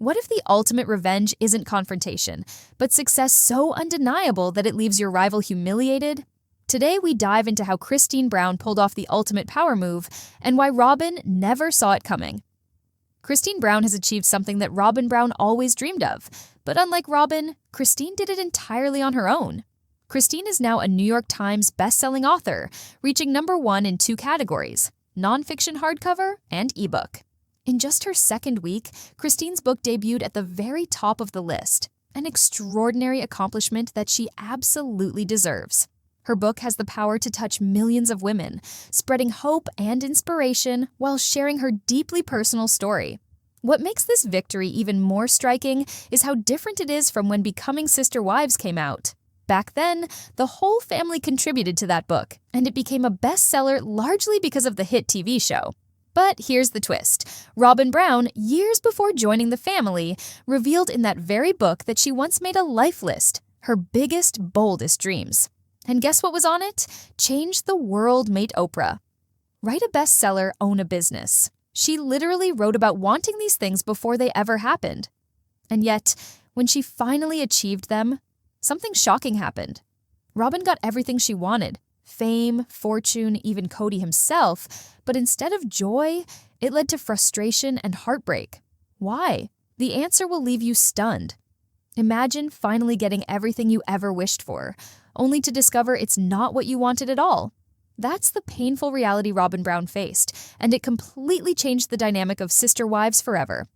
What if the ultimate revenge isn't confrontation, but success so undeniable that it leaves your rival humiliated? Today we dive into how Christine Brown pulled off the ultimate power move and why Robyn never saw it coming. Christine Brown has achieved something that Robyn Brown always dreamed of, but unlike Robyn, Christine did it entirely on her own. Christine is now a New York Times best-selling author, reaching #1 in 2 categories, nonfiction hardcover and ebook. In just her second week, Christine's book debuted at the very top of the list, an extraordinary accomplishment that she absolutely deserves. Her book has the power to touch millions of women, spreading hope and inspiration while sharing her deeply personal story. What makes this victory even more striking is how different it is from when Becoming Sister Wives came out. Back then, the whole family contributed to that book, and it became a bestseller largely because of the hit TV show. But here's the twist. Robyn Brown, years before joining the family, revealed in that very book that she once made a life list, her biggest, boldest dreams. And guess what was on it? Change the world, mate Oprah. Write a bestseller, own a business. She literally wrote about wanting these things before they ever happened. And yet, when she finally achieved them, something shocking happened. Robyn got everything she wanted. Fame, fortune, even Cody himself, but instead of joy, it led to frustration and heartbreak. Why? The answer will leave you stunned. Imagine finally getting everything you ever wished for, only to discover it's not what you wanted at all. That's the painful reality Robyn Brown faced, and it completely changed the dynamic of sister wives forever.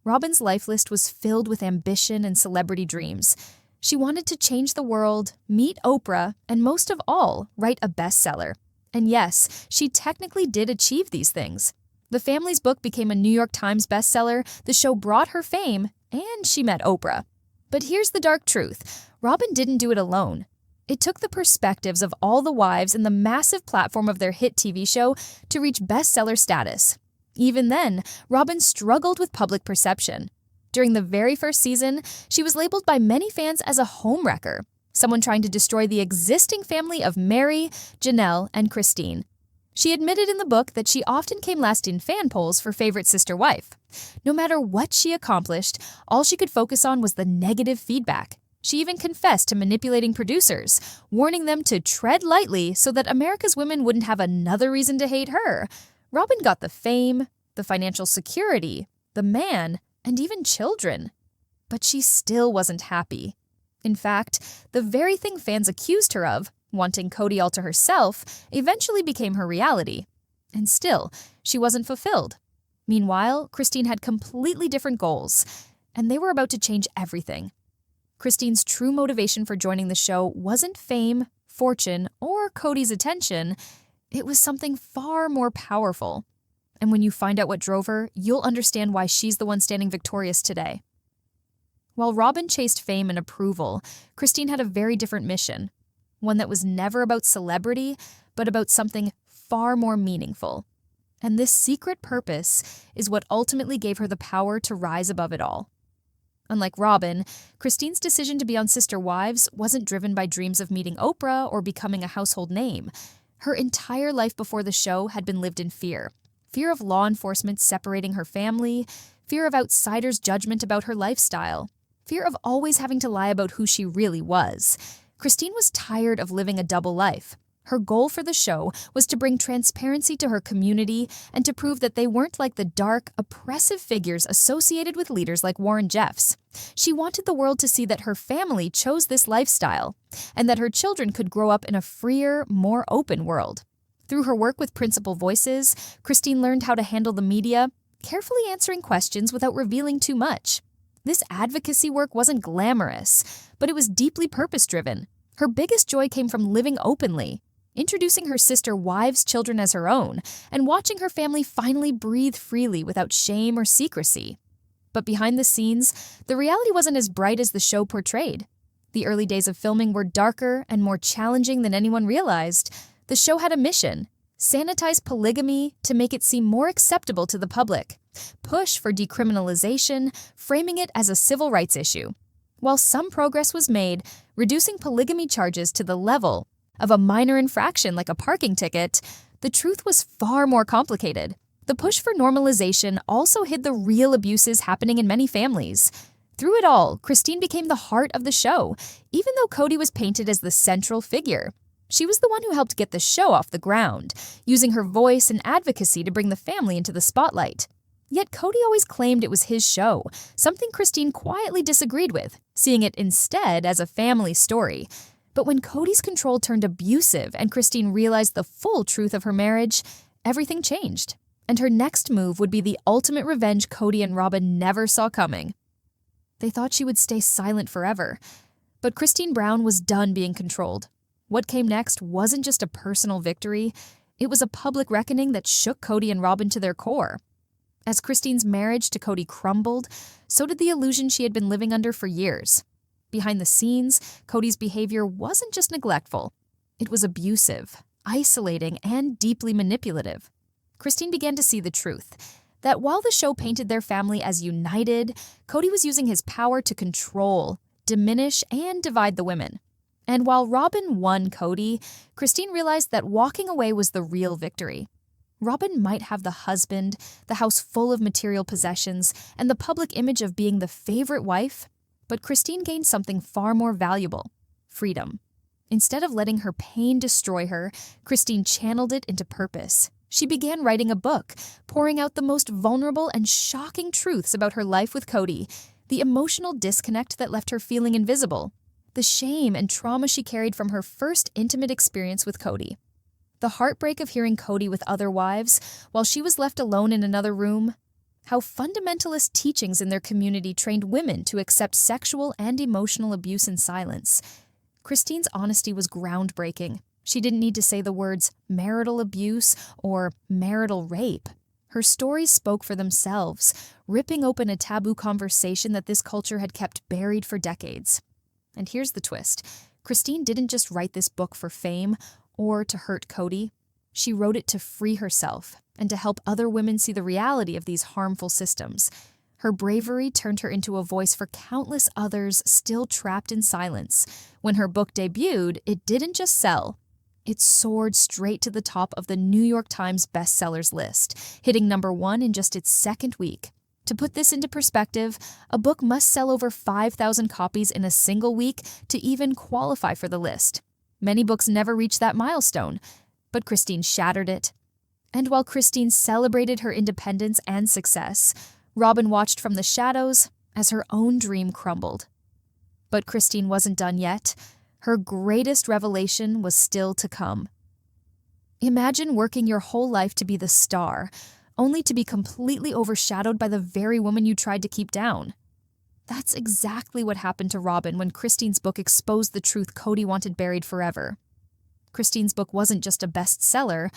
Robyn's life list was filled with ambition and celebrity dreams. She wanted to change the world, meet Oprah, and most of all, write a bestseller. And yes, she technically did achieve these things. The family's book became a New York Times bestseller, the show brought her fame, and she met Oprah. But here's the dark truth. Robyn didn't do it alone. It took the perspectives of all the wives and the massive platform of their hit TV show to reach bestseller status. Even then, Robyn struggled with public perception. During the very first season, she was labeled by many fans as a homewrecker, someone trying to destroy the existing family of Mary, Janelle, and Christine. She admitted in the book that she often came last in fan polls for favorite sister wife. No matter what she accomplished, all she could focus on was the negative feedback. She even confessed to manipulating producers, warning them to tread lightly so that America's women wouldn't have another reason to hate her. Robyn got the fame, the financial security, the man, and even children. But she still wasn't happy. In fact, the very thing fans accused her of, wanting Cody all to herself, eventually became her reality. And still, she wasn't fulfilled. Meanwhile, Christine had completely different goals, and they were about to change everything. Christine's true motivation for joining the show wasn't fame, fortune, or Cody's attention. It was something far more powerful. And when you find out what drove her, you'll understand why she's the one standing victorious today. While Robyn chased fame and approval, Christine had a very different mission. One that was never about celebrity, but about something far more meaningful. And this secret purpose is what ultimately gave her the power to rise above it all. Unlike Robyn, Christine's decision to be on Sister Wives wasn't driven by dreams of meeting Oprah or becoming a household name. Her entire life before the show had been lived in fear. Fear of law enforcement separating her family, fear of outsiders' judgment about her lifestyle, fear of always having to lie about who she really was. Christine was tired of living a double life. Her goal for the show was to bring transparency to her community and to prove that they weren't like the dark, oppressive figures associated with leaders like Warren Jeffs. She wanted the world to see that her family chose this lifestyle and that her children could grow up in a freer, more open world. Through her work with Principal Voices, Christine learned how to handle the media, carefully answering questions without revealing too much. This advocacy work wasn't glamorous, but it was deeply purpose-driven. Her biggest joy came from living openly, introducing her sister wives' children as her own, and watching her family finally breathe freely without shame or secrecy. But behind the scenes, the reality wasn't as bright as the show portrayed. The early days of filming were darker and more challenging than anyone realized. The show had a mission: sanitize polygamy to make it seem more acceptable to the public, push for decriminalization, framing it as a civil rights issue. While some progress was made, reducing polygamy charges to the level of a minor infraction like a parking ticket, the truth was far more complicated. The push for normalization also hid the real abuses happening in many families. Through it all, Christine became the heart of the show, even though Cody was painted as the central figure. She was the one who helped get the show off the ground, using her voice and advocacy to bring the family into the spotlight. Yet Cody always claimed it was his show, something Christine quietly disagreed with, seeing it instead as a family story. But when Cody's control turned abusive and Christine realized the full truth of her marriage, everything changed. And her next move would be the ultimate revenge Cody and Robyn never saw coming. They thought she would stay silent forever, but Christine Brown was done being controlled. What came next wasn't just a personal victory, it was a public reckoning that shook Cody and Robyn to their core. As Christine's marriage to Cody crumbled, so did the illusion she had been living under for years. Behind the scenes, Cody's behavior wasn't just neglectful. It was abusive, isolating, and deeply manipulative. Christine began to see the truth, that while the show painted their family as united, Cody was using his power to control, diminish, and divide the women. And while Robyn won Cody, Christine realized that walking away was the real victory. Robyn might have the husband, the house full of material possessions, and the public image of being the favorite wife, but Christine gained something far more valuable: freedom. Instead of letting her pain destroy her, Christine channeled it into purpose. She began writing a book, pouring out the most vulnerable and shocking truths about her life with Cody, the emotional disconnect that left her feeling invisible, the shame and trauma she carried from her first intimate experience with Cody, the heartbreak of hearing Cody with other wives while she was left alone in another room, how fundamentalist teachings in their community trained women to accept sexual and emotional abuse in silence. Christine's honesty was groundbreaking. She didn't need to say the words marital abuse or marital rape. Her stories spoke for themselves, ripping open a taboo conversation that this culture had kept buried for decades. And here's the twist. Christine didn't just write this book for fame or to hurt Cody. She wrote it to free herself and to help other women see the reality of these harmful systems. Her bravery turned her into a voice for countless others still trapped in silence. When her book debuted, it didn't just sell. It soared straight to the top of the New York Times bestsellers list, hitting #1 in just its second week. To put this into perspective, a book must sell over 5,000 copies in a single week to even qualify for the list. Many books never reach that milestone, but Christine shattered it. And while Christine celebrated her independence and success, Robyn watched from the shadows as her own dream crumbled. But Christine wasn't done yet. Her greatest revelation was still to come. Imagine working your whole life to be the star, only to be completely overshadowed by the very woman you tried to keep down. That's exactly what happened to Robyn when Christine's book exposed the truth Cody wanted buried forever. Christine's book wasn't just a bestseller,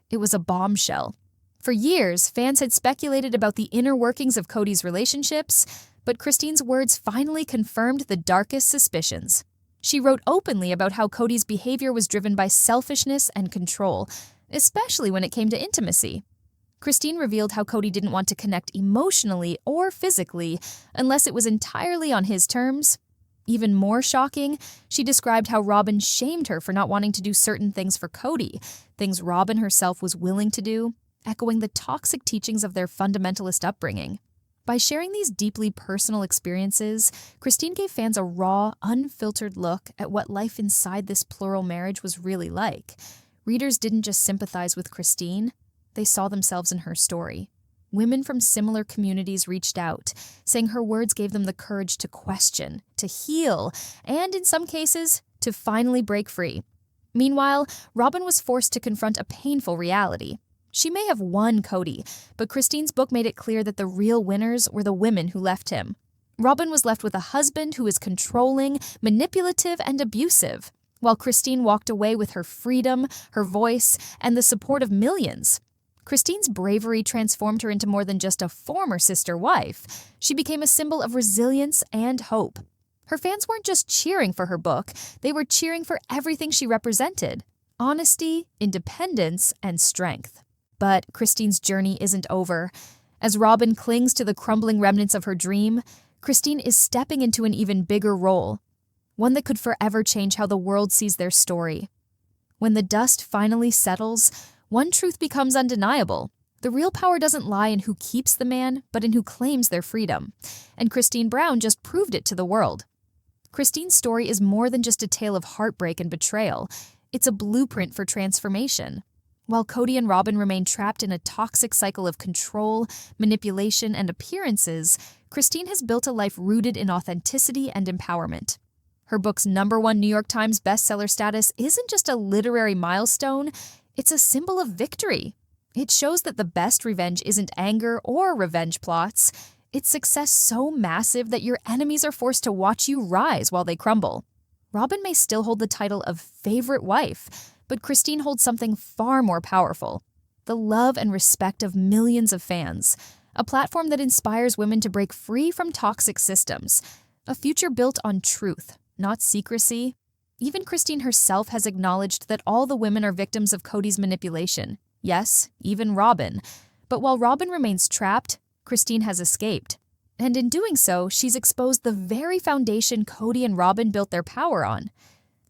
it was a bombshell. For years, fans had speculated about the inner workings of Cody's relationships, but Christine's words finally confirmed the darkest suspicions. She wrote openly about how Cody's behavior was driven by selfishness and control, especially when it came to intimacy. Christine revealed how Cody didn't want to connect emotionally or physically unless it was entirely on his terms. Even more shocking, she described how Robyn shamed her for not wanting to do certain things for Cody, things Robyn herself was willing to do, echoing the toxic teachings of their fundamentalist upbringing. By sharing these deeply personal experiences, Christine gave fans a raw, unfiltered look at what life inside this plural marriage was really like. Readers didn't just sympathize with Christine, they saw themselves in her story. Women from similar communities reached out, saying her words gave them the courage to question, to heal, and in some cases, to finally break free. Meanwhile, Robyn was forced to confront a painful reality. She may have won Cody, but Christine's book made it clear that the real winners were the women who left him. Robyn was left with a husband who is controlling, manipulative, and abusive, while Christine walked away with her freedom, her voice, and the support of millions. Christine's bravery transformed her into more than just a former sister wife. She became a symbol of resilience and hope. Her fans weren't just cheering for her book, they were cheering for everything she represented: honesty, independence, and strength. But Christine's journey isn't over. As Robyn clings to the crumbling remnants of her dream, Christine is stepping into an even bigger role, one that could forever change how the world sees their story. When the dust finally settles, one truth becomes undeniable. The real power doesn't lie in who keeps the man, but in who claims their freedom. And Christine Brown just proved it to the world. Christine's story is more than just a tale of heartbreak and betrayal. It's a blueprint for transformation. While Cody and Robyn remain trapped in a toxic cycle of control, manipulation, and appearances, Christine has built a life rooted in authenticity and empowerment. Her book's #1 New York Times bestseller status isn't just a literary milestone, it's a symbol of victory. It shows that the best revenge isn't anger or revenge plots. It's success so massive that your enemies are forced to watch you rise while they crumble. Robyn may still hold the title of favorite wife, but Christine holds something far more powerful: the love and respect of millions of fans, a platform that inspires women to break free from toxic systems, a future built on truth, not secrecy. Even Christine herself has acknowledged that all the women are victims of Cody's manipulation. Yes, even Robyn. But while Robyn remains trapped, Christine has escaped. And in doing so, she's exposed the very foundation Cody and Robyn built their power on.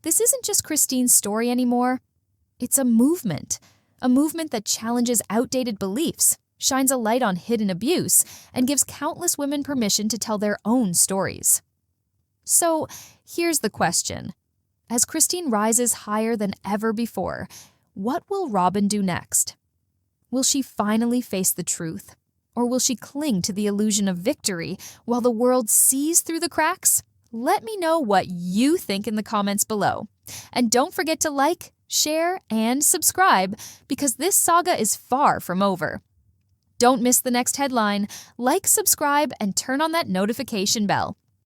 This isn't just Christine's story anymore. It's a movement that challenges outdated beliefs, shines a light on hidden abuse, and gives countless women permission to tell their own stories. So, here's the question. As Christine rises higher than ever before, what will Robyn do next? Will she finally face the truth? Or will she cling to the illusion of victory while the world sees through the cracks? Let me know what you think in the comments below. And don't forget to like, share, and subscribe, because this saga is far from over. Don't miss the next headline. Like, subscribe, and turn on that notification bell.